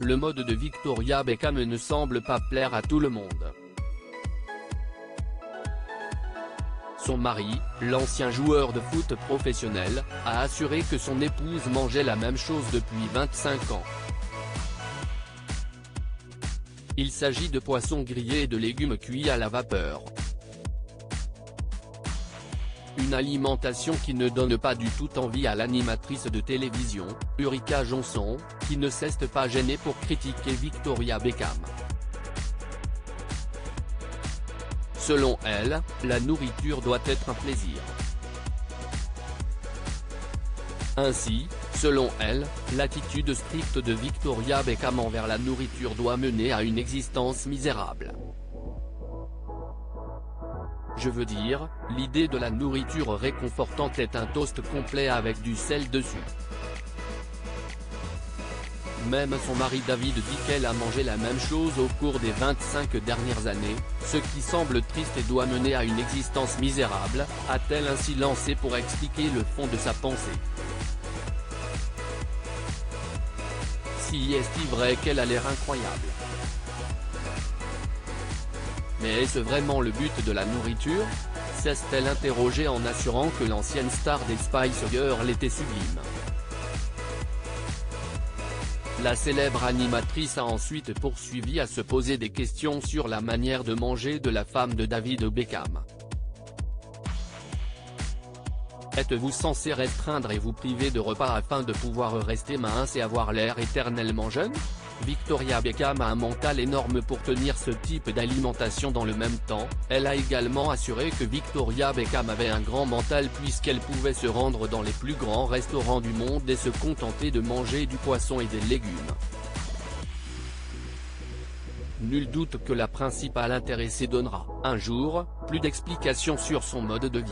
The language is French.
le mode de Victoria Beckham ne semble pas plaire à tout le monde. Son mari, l'ancien joueur de foot professionnel, a assuré que son épouse mangeait la même chose depuis 25 ans. Il s'agit de poissons grillés et de légumes cuits à la vapeur. Une alimentation qui ne donne pas du tout envie à l'animatrice de télévision, Ulrika Jonsson, qui ne s'est pas gênée pour critiquer Victoria Beckham. Selon elle, la nourriture doit être un plaisir. Ainsi, selon elle, l'attitude stricte de Victoria Beckham envers la nourriture doit mener à une existence misérable. Je veux dire, l'idée de la nourriture réconfortante est un toast complet avec du sel dessus. Même son mari David dit qu'elle a mangé la même chose au cours des 25 dernières années, ce qui semble triste et doit mener à une existence misérable, a-t-elle ainsi lancé pour expliquer le fond de sa pensée. Si est-il vrai qu'elle a l'air incroyable? Mais est-ce vraiment le but de la nourriture? S'est-elle interrogée en assurant que l'ancienne star des Spice Girls était sublime. La célèbre animatrice a ensuite poursuivi à se poser des questions sur la manière de manger de la femme de David Beckham. Êtes-vous censé restreindre et vous priver de repas afin de pouvoir rester mince et avoir l'air éternellement jeune? Victoria Beckham a un mental énorme pour tenir ce type d'alimentation dans le même temps. Elle a également assuré que Victoria Beckham avait un grand mental puisqu'elle pouvait se rendre dans les plus grands restaurants du monde et se contenter de manger du poisson et des légumes. Nul doute que la principale intéressée donnera, un jour, plus d'explications sur son mode de vie.